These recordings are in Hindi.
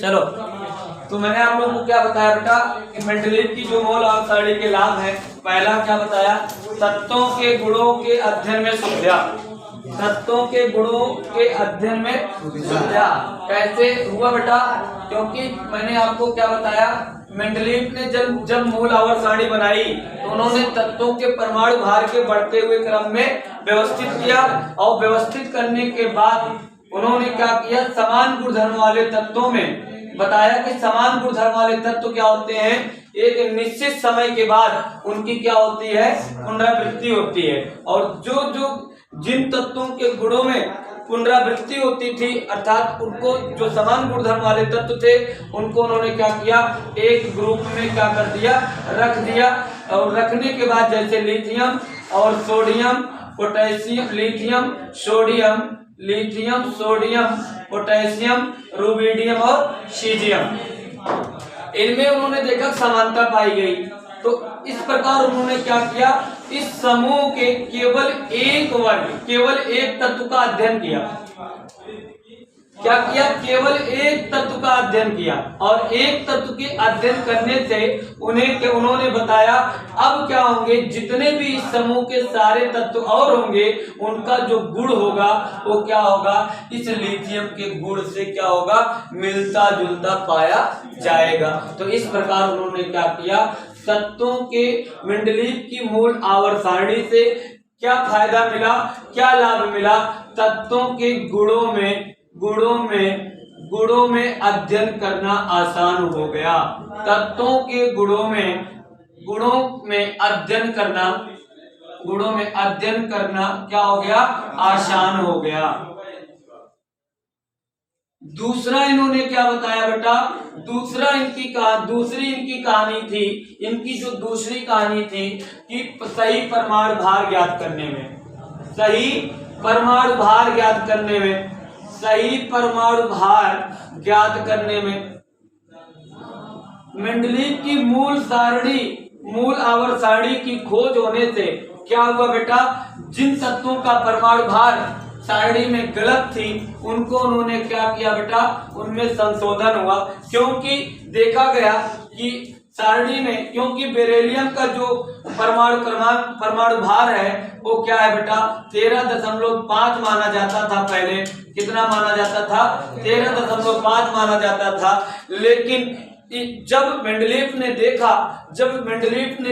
चलो, तो मैंने आप लोगों को क्या बताया बेटा कि मेंडलीव की जो मोल और सारणी के लाभ है, पहला क्या बताया, तत्वों के गुणों के अध्ययन में सुविधा। तत्वों के गुणों के अध्ययन में सुविधा कैसे हुआ बेटा, क्योंकि मैंने आपको क्या बताया, मेंडलीव ने जब मूल आवर्त सारणी बनाई तो उन्होंने तत्वों के परमाणु भार के बढ़ते हुए क्रम में व्यवस्थित किया, और व्यवस्थित करने के बाद उन्होंने क्या किया, समान गुणधर्म वाले तत्वों में बताया कि समान गुणधर्म वाले तत्व क्या होते हैं, एक निश्चित समय के बाद उनकी क्या होती है, पुनरावृत्ति होती है। और जो जिन तत्वों के गुणों में पुनरावृत्ति होती थी, अर्थात उनको जो समान गुणधर्म वाले तत्व थे उनको उन्होंने क्या किया, एक ग्रुप में क्या कर दिया, रख दिया। और रखने के बाद जैसे लिथियम और sodium potassium, lithium sodium potassium rubidium और सीजियम, इनमें उन्होंने देखा समानता पाई गई। तो इस प्रकार उन्होंने क्या किया, इस समूह के केवल एक तत्व का अध्ययन किया। क्या किया, केवल एक तत्व का अध्ययन किया, और एक तत्व के अध्ययन करने से उन्होंने बताया अब क्या होंगे, जितने भी इस समूह के सारे तत्व और होंगे उनका जो गुण होगा वो क्या होगा, इस लिथियम के गुण से क्या होगा, मिलता जुलता पाया जाएगा। तो इस प्रकार उन्होंने क्या किया, तत्वों के मेंडलीव की मूल आवर्त सारणी से क्या फायदा मिला, क्या लाभ मिला, तत्वों के गुणों में अध्ययन करना आसान हो गया। तत्वों के गुणों में अध्ययन करना क्या हो गया, आसान हो गया। दूसरा इन्होंने क्या बताया बेटा, दूसरी इनकी कहानी थी, इनकी जो दूसरी कहानी थी कि सही परमाणु भार ज्ञात करने में मेंडलीव की मूल आवर्त सारणी की खोज होने से क्या हुआ बेटा, जिन तत्वों का परमाणु भार सारणी में गलत थी उनको उन्होंने क्या किया बेटा, उनमें संशोधन हुआ। क्योंकि देखा गया कि सारणी में, क्योंकि बेरिलियम का जो परमाणु भार है वो क्या है बेटा, 13.5 माना जाता था। पहले कितना माना जाता था, 13.5 माना जाता था। लेकिन जब मेंडलीव ने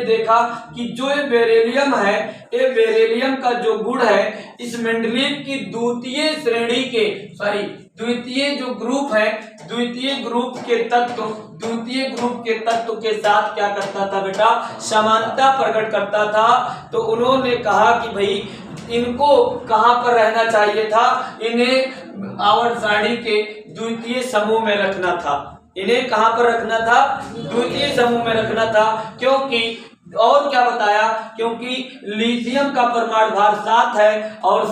देखा कि जो ये बेरिलियम है, ये बेरिलियम का जो गुण है इस मेंडलीव की द्वितीय जो ग्रुप है, द्वितीय ग्रुप के तत्व के साथ क्या करता था बेटा, समानता प्रकट करता था। तो उन्होंने कहा कि भाई इनको कहां पर रहना चाहिए था, इन्हें आवर्त सारणी के द्वितीय समूह में रखना था। इन्हें कहां पर रखना था, द्वितीय समूह में रखना था। क्योंकि और क्या बताया, क्योंकि लिथियम का परमाणु भार 7 है और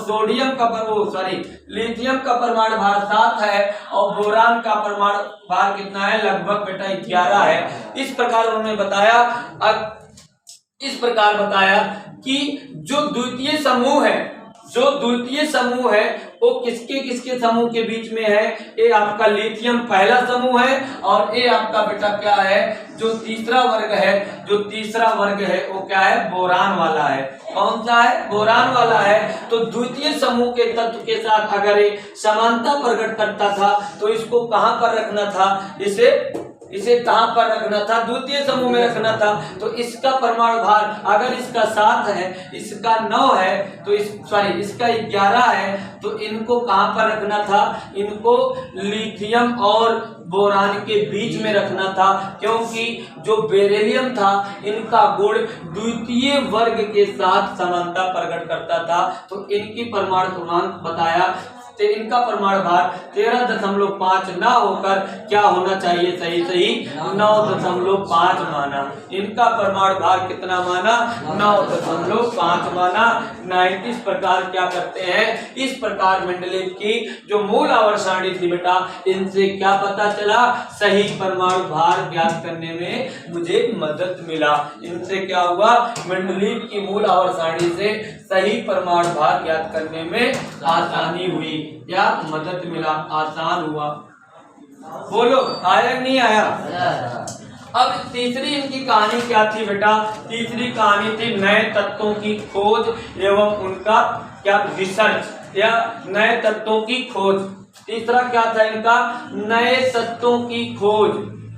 लिथियम का परमाणु भार 7 है और बोरान का परमाणु भार कितना है, लगभग बेटा 11 है। इस प्रकार उन्होंने बताया कि जो द्वितीय समूह है वो किसके समूह के बीच में है, ये आपका लिथियम पहला समूह है, और ये आपका बेटा क्या है, जो तीसरा वर्ग है वो क्या है, बोरान वाला है। कौन सा है, बोरान वाला है। तो द्वितीय समूह के तत्व के साथ अगर ये समानता प्रकट करता था तो इसको कहां पर रखना था, इसे कहां पर रखना था, द्वितीय समूह में रखना था। तो इसका परमाणु भार अगर इसका 7 है, इसका 9 है, तो इसका 11 है, तो इनको कहां पर रखना था, इनको लिथियम और बोरान के बीच में रखना था। क्योंकि जो बेरिलियम था इनका गुण द्वितीय वर्ग के साथ समानता प्रकट करता था। तो इनकी परमाणु क्रमांक बताया, इनका परमाणु भार 13.5 ना होकर क्या होना चाहिए, सही 9.5 माना। इनका परमाणु भार कितना माना, 9.5 माना। इस प्रकार क्या करते हैं, इस प्रकार मेंडलीव की जो मूल आवर्त सारणी थी बेटा, इनसे क्या पता चला, सही परमाणु भार ज्ञात करने में मुझे मदद मिला। इनसे क्या हुआ, मेंडलीव की मूल आवर्त सारणी से सही परमाणु भार ज्ञात करने में आसानी हुई या मदद मिला, आसान हुआ। बोलो आया नहीं आया? अब तीसरी इनकी कहानी क्या थी बेटा? तीसरी कहानी थी नए तत्वों की खोज एवं उनका क्या रिसर्च या नए तत्वों की खोज। तीसरा क्या था इनका? नए तत्वों की खोज,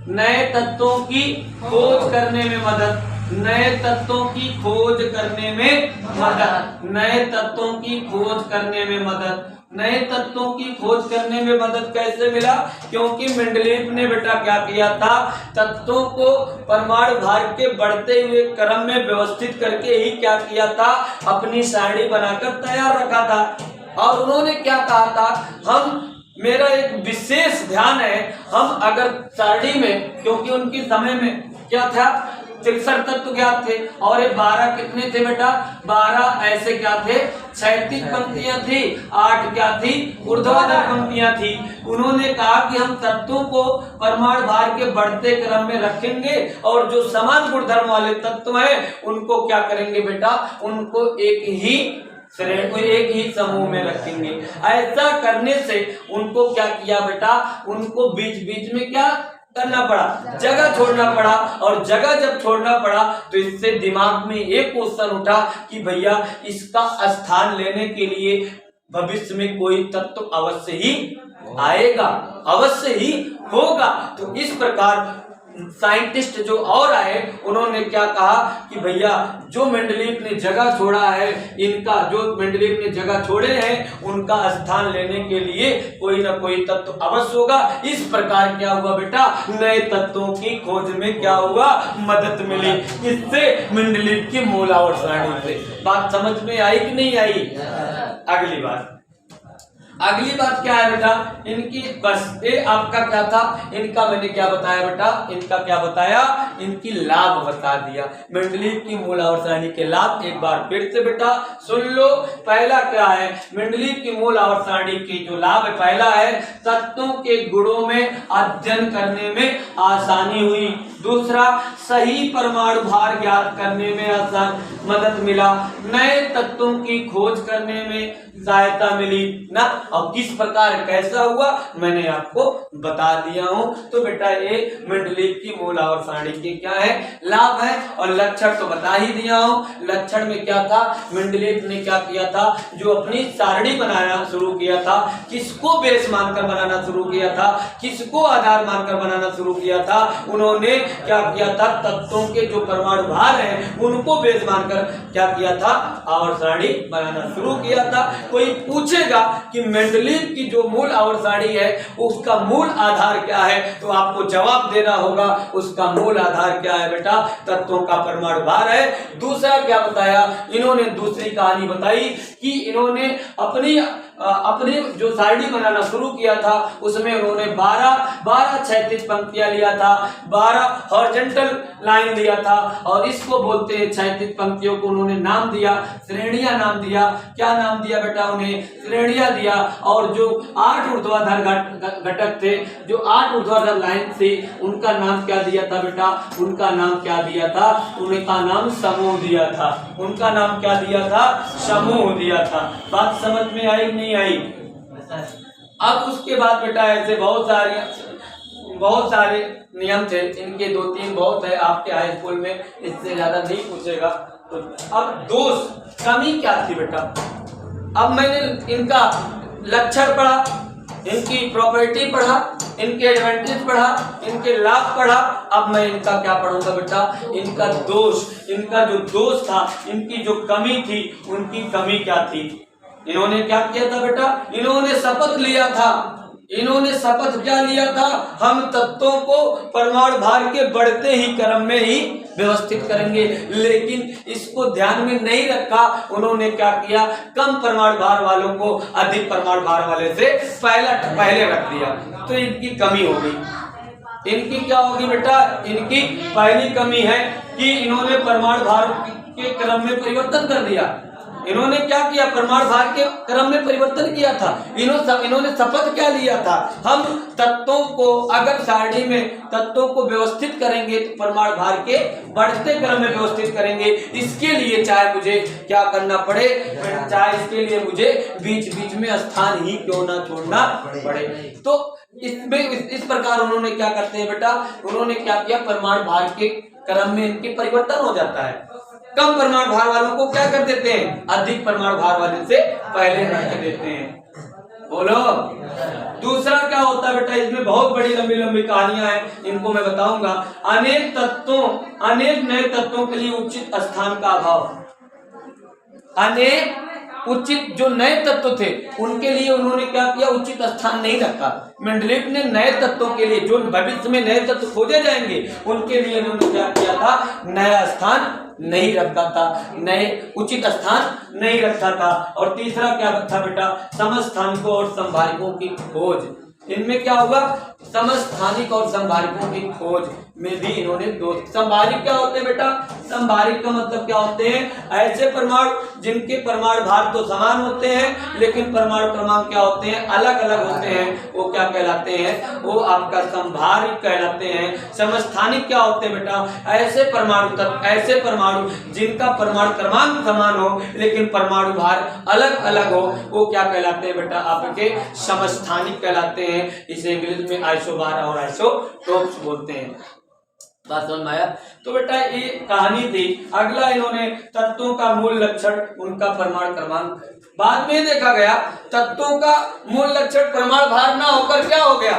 नए तत्वों की खोज करने में मदद, नए तत्वों की खोज करने में मदद, नए तत्वों की खोज करने में मदद। नए तत्वों की खोज करने में मदद कैसे मिला? क्योंकि मेंडलीव ने बेटा क्या किया था? तत्वों को परमाणु भार के बढ़ते हुए क्रम में व्यवस्थित करके ही क्या किया था? अपनी सारणी बनाकर तैयार रखा था। और उन्होंने क्या कहा था? मेरा एक विशेष ध्यान है, हम अगर सारणी में, क्योंकि उनके समय में क्या था? 63 तत्व ज्ञात थे और ये 12 कितने थे बेटा? 12 ऐसे क्या थे? क्षैतिज पंक्तियां थी, 8 क्या थी? ऊर्ध्वाधर पंक्तियां थी। उन्होंने कहा कि हम तत्वों को परमाणु भार के बढ़ते क्रम में रखेंगे और जो समान गुणधर्म वाले तत्व हैं उनको क्या करेंगे बेटा? उनको एक ही समूह में रखेंगे। ऐसा करने से उनको क्या किया बेटा? उनको बीच बीच में क्या करना पड़ा? जगह छोड़ना पड़ा। और जगह जब छोड़ना पड़ा तो इससे दिमाग में एक क्वेश्चन उठा कि भैया इसका स्थान लेने के लिए भविष्य में कोई तत्व अवश्य ही आएगा, अवश्य ही होगा। तो इस प्रकार साइंटिस्ट जो और आए उन्होंने क्या कहा कि भैया जो मेंडलीव ने जगह छोड़ा है, इनका जो मेंडलीव ने जगह छोड़े हैं उनका स्थान लेने के लिए कोई ना कोई तत्व अवश्य होगा। इस प्रकार क्या हुआ बेटा? नए तत्वों की खोज में क्या हुआ? मदद मिली। इससे मेंडलीव की मूल आवर्त सारणी से। बात समझ में आई कि नहीं आई? अगली बात क्या है बेटा? इनकी बस ये आपका क्या था? इनका मैंने क्या बताया बेटा? इनका क्या बताया? इनकी लाभ बता दिया। मेंडलीव की मूल आवर्त सारणी के लाभ एक बार फिर से बेटा सुन लो। पहला क्या है? मेंडलीव की मूल आवर्त सारणी की जो लाभ है, पहला है तत्वों के गुणों में अध्ययन करने में आसानी हुई। दूसरा, सही परमाणु भार ज्ञात करने में आसान मदद मिला। नए तत्वों की खोज करने में सहायता मिली ना। और किस प्रकार कैसा हुआ मैंने आपको बता दिया हूं। तो बेटा ये मेंडलीव की मूल आवर्त सारणी के क्या है? लाभ है। और लक्षण तो बता ही दिया हूं। लक्षण में क्या था? मेंडलीव ने क्या किया था? जो अपनी सारणी बनाना शुरू किया था, किसको बेस मानकर बनाना शुरू किया था, किसको आधार मानकर बनाना शुरू किया था? उन्होंने क्या किया था? तत्वों के जो परमाणु भार है उनको बेस मानकर क्या किया था? आवर्त सारणी बनाना शुरू किया था। कोई पूछेगा कि मेंडलीव की जो मूल आवर्त सारणी है उसका मूल आधार क्या है, तो आपको जवाब देना होगा उसका मूल आधार क्या है बेटा? तत्वों का परमाणु भार है। दूसरा क्या बताया इन्होंने? दूसरी कहानी बताई कि इन्होंने अपनी जो सारणी बनाना शुरू किया था उसमें उन्होंने 12 क्षैतिज पंक्तियां लिया था, 12 हॉरिजॉन्टल लाइन लिया था। और इसको बोलते हैं क्षैतिज पंक्तियों को उन्होंने नाम दिया, श्रेणियां नाम दिया। क्या नाम दिया बेटा? उन्हें श्रेणियां दिया। और जो 8 ऊर्ध्वाधर घटक थे, जो 8 ऊर्ध्वाधर लाइन थी, उनका नाम क्या दिया था बेटा? उनका नाम क्या दिया था? उनका नाम समूह दिया था। उनका नाम क्या दिया था? समूह दिया था। बात समझ में आई नहीं आई? अब उसके बाद बेटा ऐसे बहुत सारे नियम थे। इनके 2-3 बहुत है आपके हाई स्कूल में, इससे ज्यादा नहीं पूछेगा। तो अब दोष, कमी क्या थी बेटा? अब मैंने इनका लक्षण पढ़ा, इनकी प्रॉपर्टी पढ़ा, इनके एडवांटेज पढ़ा, इनके लाभ पढ़ा। अब मैं इनका क्या पढ़ूंगा बेटा? इनका दोष। इनका जो दोष था, इनकी जो कमी थी, उनकी कमी क्या थी? इन्होंने क्या किया था बेटा? इन्होंने शपथ लिया था। इन्होंने शपथ क्या लिया था? हम तत्वों को परमाणु भार के बढ़ते ही क्रम में ही व्यवस्थित करेंगे। लेकिन इसको ध्यान में नहीं रखा। उन्होंने क्या किया? कम परमाणु भार वालों को अधिक परमाणु भार वाले से पहले रख दिया। तो इनकी कमी हो गई। इनकी क्या होगी बेटा? इनकी पहली कमी है कि इन्होंने परमाणु भार के क्रम में परिवर्तन कर दिया। इन्होंने क्या किया, परमाणु भार के क्रम में परिवर्तन किया था। इन्होंने शपथ क्या लिया था, हम तत्वों को अगर सारणी में तत्वों को व्यवस्थित करेंगे तो परमाणु भार के बढ़ते क्रम में व्यवस्थित करेंगे। इसके लिए चाहे मुझे क्या करना पड़े, चाहे इसके लिए मुझे बीच बीच में स्थान ही क्यों ना छोड़ना पड़े। तो इसमें इस प्रकार उन्होंने क्या करते हैं बेटा, उन्होंने क्या किया, परमाणु भार के क्रम में इनके परिवर्तन हो जाता है। कम परमाणु भार वालों को क्या कर देते हैं, अधिक परमाणु भार वाले से पहले रख देते हैं। बोलो दूसरा क्या होता है बेटा, इसमें बहुत बड़ी लंबी लंबी कहानियां हैं, इनको मैं बताऊंगा। अनेक नए तत्वों के लिए उचित स्थान का अभाव। अनेक उचित जो नए तत्व थे उनके लिए उन्होंने क्या किया, उचित स्थान नहीं रखा। मेंडलीव ने नए तत्वों के लिए, जो भविष्य में नए तत्व खोजे जाएंगे, उनके लिए उन्होंने क्या किया था, नया स्थान नहीं रखा था, नए उचित स्थान नहीं रखा था। और तीसरा क्या था बेटा, समस्थानिकों और संभारिकों की खोज। इनमें क्या हुआ, समस्थानिक और संभारिकों की खोज में भी इन्होंने दो। संभारिक क्या होते हैं बेटा, संभारिक का मतलब क्या होते हैं, ऐसे परमाणु जिनके परमाणु भार तो समान होते हैं लेकिन परमाणु क्रमांक क्या होते हैं, अलग अलग होते हैं। वो क्या कहलाते हैं, वो आपका संभारिक कहलाते हैं। समस्थानिक क्या होते हैं बेटा, ऐसे परमाणु जिनका परमाणु क्रमांक समान हो लेकिन परमाणु भार अलग अलग हो, वो क्या कहलाते हैं बेटा, आपके समस्थानिक कहलाते हैं। इसे इंग्लिश में आइसोबार और आइसोटोप्स बोलते हैं। बात समझ में आया। तो बेटा ये कहानी थी। अगला इन्होंने तत्वों का मूल लक्षण, उनका परमाणु क्रमांक। बाद में देखा गया तत्वों का मूल लक्षण परमाणु भार ना होकर क्या हो गया,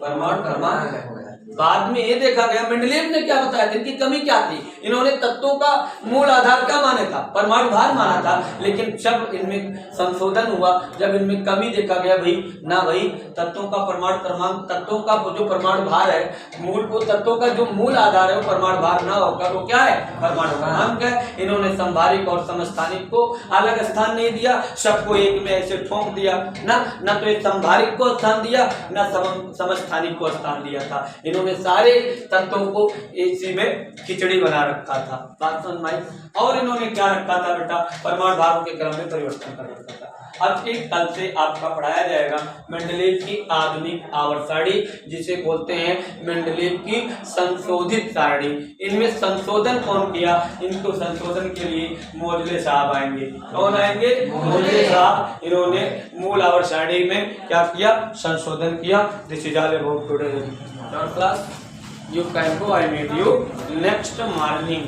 परमाणु क्रमांक है। बाद में ये देखा गया, मेंडलीव ने क्या बताया, इनकी कमी क्या थी, इन्होंने तत्वों का मूल आधार क्या माना था, परमाणु भार माना था। लेकिन जब इनमें संशोधन हुआ, जब इनमें कमी देखा गया, भाई तत्वों का परमाणु क्रमांक, तत्वों का जो परमाणु भार है, मूल को तत्वों का जो मूल आधार है वो परमाणु भार ना होकर वो क्या है, परमाणु क्रमांक है। इन्होंने संभारिक और समस्थानिक को अलग स्थान नहीं दिया, सबको एक में ऐसे ठोक दिया ना तो एक संभारिक को स्थान दिया, ना समस्थानिक को स्थान दिया था। इन्होंने सारे तत्वों को इसी में खिचड़ी बना रखा था। बात समझ में आई। और इन्होंने क्या रखा था बेटा, परमाणु भारों के क्रम में परिवर्तन कर रखा था। अब एक कल से आपका पढ़ाया जाएगा मेंडलीव की आधुनिक आवर्त सारणी, जिसे बोलते हैं मेंडलीव की संशोधित सारणी। इनमें संशोधन कौन किया, इनको संशोधन के लिए मोजले साहब आएंगे। कौन आएंगे, मोजले साहब। इन्होंने मूल आवर्त सारणी में क्या किया, संशोधन किया। This is all about today class. You can go, I meet you next morning.